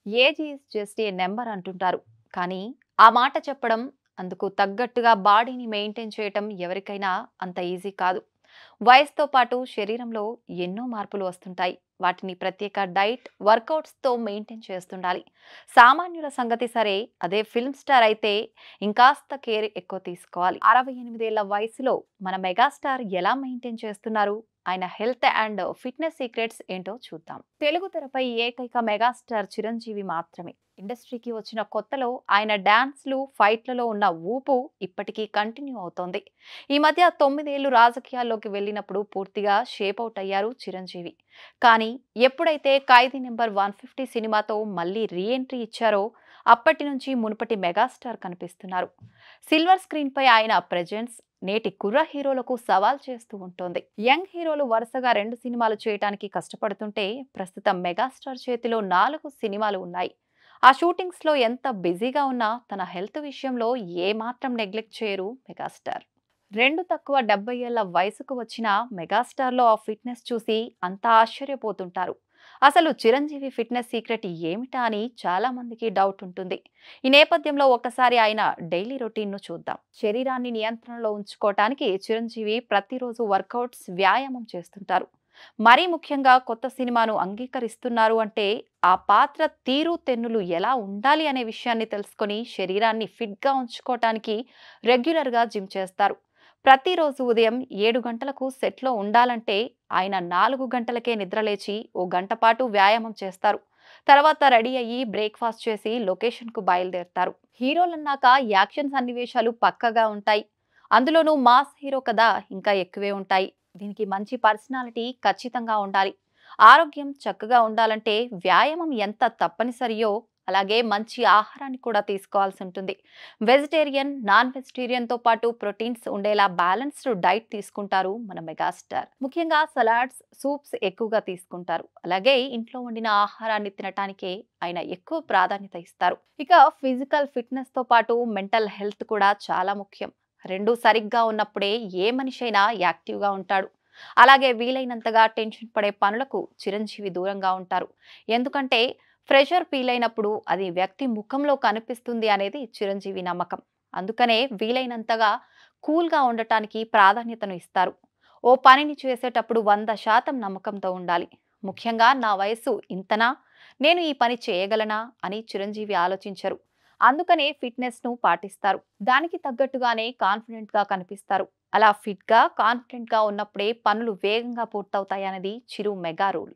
Age is just a number అంటుంటారు. కానీ ఆ మాట చెప్పడం, అందుకు తగ్గట్టుగా బాడీని మెయింటైన్ చేయటం ఎవరికైనా అంత ఈజీ కాదు. వయసుతో పాటు శరీరంలో ఎన్నో మార్పులు వస్తుంటాయి. వాటిని ప్రత్యేక డైట్, వర్కౌట్స్‌తో మెయింటైన్ చేస్తుండాలి. సామాన్యుల సంగతి సరే, అదే ఫిల్మ్ స్టార్ అయితే ఇంకాస్త కేర్ ఎక్కువ తీసుకోవాలి. 68 ఏళ్ల వయసులో మన మెగాస్టార్ ఎలా మెయింటైన్ చేస్తున్నారు? ఆయన హెల్త్ అండ్ ఫిట్నెస్ సీక్రెట్స్ ఏంటో చూద్దాం. తెలుగు తెరపై ఏకైక మెగాస్టార్ చిరంజీవి మాత్రమే. ఇండస్ట్రీకి వచ్చిన కొత్తలో ఆయన డాన్స్లు, ఫైట్లలో ఉన్న ఊపు ఇప్పటికీ కంటిన్యూ అవుతోంది. ఈ మధ్య 9 ఏళ్లు రాజకీయాల్లోకి వెళ్ళినప్పుడు పూర్తిగా షేప్ అవుట్ అయ్యారు చిరంజీవి. కానీ ఎప్పుడైతే ఖైదీ నెంబర్ 150 సినిమాతో మళ్ళీ రీ ఎంట్రీ ఇచ్చారో అప్పటి నుంచి మునుపటి మెగాస్టార్ కనిపిస్తున్నారు. సిల్వర్ స్క్రీన్ పై ఆయన ప్రెజెన్స్ నేటి కుర్ర హీరోలకు సవాల్ చేస్తూ ఉంటుంది. యంగ్ హీరోలు వరుసగా 2 సినిమాలు చేయడానికి కష్టపడుతుంటే ప్రస్తుతం మెగాస్టార్ చేతిలో 4 సినిమాలు ఉన్నాయి. ఆ షూటింగ్స్ లో ఎంత బిజీగా ఉన్నా తన హెల్త్ విషయంలో ఏ మాత్రం నెగ్లెక్ట్ చేయరు మెగాస్టార్. రెండు తక్కువ 70 ఏళ్ల వయసుకు వచ్చిన మెగాస్టార్లో ఆ ఫిట్నెస్ చూసి అంతా ఆశ్చర్యపోతుంటారు. అసలు చిరంజీవి ఫిట్నెస్ సీక్రెట్ ఏమిటా అని చాలా మందికి డౌట్ ఉంటుంది. ఈ నేపథ్యంలో ఒకసారి ఆయన డైలీ రొటీన్ను చూద్దాం. శరీరాన్ని నియంత్రణలో ఉంచుకోవటానికి చిరంజీవి ప్రతిరోజు వర్కౌట్స్, వ్యాయామం చేస్తుంటారు. మరీ ముఖ్యంగా కొత్త సినిమాను అంగీకరిస్తున్నారు అంటే ఆ పాత్ర తీరు తెన్నులు ఎలా ఉండాలి అనే విషయాన్ని తెలుసుకొని శరీరాన్ని ఫిట్గా ఉంచుకోవటానికి రెగ్యులర్గా జిమ్ చేస్తారు. ప్రతిరోజు ఉదయం 7 గంటలకు సెట్లో ఉండాలంటే ఆయన 4 గంటలకే నిద్రలేచి ఓ గంట పాటు వ్యాయామం చేస్తారు. తర్వాత రెడీ అయ్యి బ్రేక్ఫాస్ట్ చేసి లొకేషన్కు బయలుదేరతారు. హీరోలన్నాక యాక్షన్ సన్నివేశాలు పక్కగా ఉంటాయి. అందులోనూ మాస్ హీరో కదా, ఇంకా ఎక్కువే ఉంటాయి. దీనికి మంచి పర్సనాలిటీ ఖచ్చితంగా ఉండాలి. ఆరోగ్యం చక్కగా ఉండాలంటే వ్యాయామం ఎంత తప్పనిసరియో అలాగే మంచి ఆహారాన్ని కూడా తీసుకోవాల్సి ఉంటుంది. వెజిటేరియన్, నాన్ వెజిటేరియన్తో పాటు ప్రోటీన్స్ ఉండేలా బ్యాలెన్స్డ్ డైట్ తీసుకుంటారు మన మెగాస్టార్. ముఖ్యంగా సలాడ్స్, సూప్స్ ఎక్కువగా తీసుకుంటారు. అలాగే ఇంట్లో వండిన ఆహారాన్ని తినటానికే ఆయన ఎక్కువ ప్రాధాన్యత ఇస్తారు. ఇక ఫిజికల్ ఫిట్నెస్తో పాటు మెంటల్ హెల్త్ కూడా చాలా ముఖ్యం. రెండు సరిగ్గా ఉన్నప్పుడే ఏ మనిషి అయినా యాక్టివ్గా ఉంటాడు. అలాగే వీలైనంతగా టెన్షన్ పడే పనులకు చిరంజీవి దూరంగా ఉంటారు. ఎందుకంటే ప్రెషర్ ఫీల్ అయినప్పుడు అది వ్యక్తి ముఖంలో కనిపిస్తుంది అనేది చిరంజీవి నమ్మకం. అందుకనే వీలైనంతగా కూల్గా ఉండటానికి ప్రాధాన్యతను ఇస్తారు. ఓ పనిని చేసేటప్పుడు 100% నమ్మకంతో ఉండాలి. ముఖ్యంగా నా వయసు ఇంతనా, నేను ఈ పని చేయగలనా అని చిరంజీవి ఆలోచించరు. అందుకనే ఫిట్నెస్ను పాటిస్తారు. దానికి తగ్గట్టుగానే కాన్ఫిడెంట్గా కనిపిస్తారు. అలా ఫిట్గా, కాన్ఫిడెంట్గా ఉన్నప్పుడే పనులు వేగంగా పూర్తవుతాయన్నది చిరు మెగా రూల్.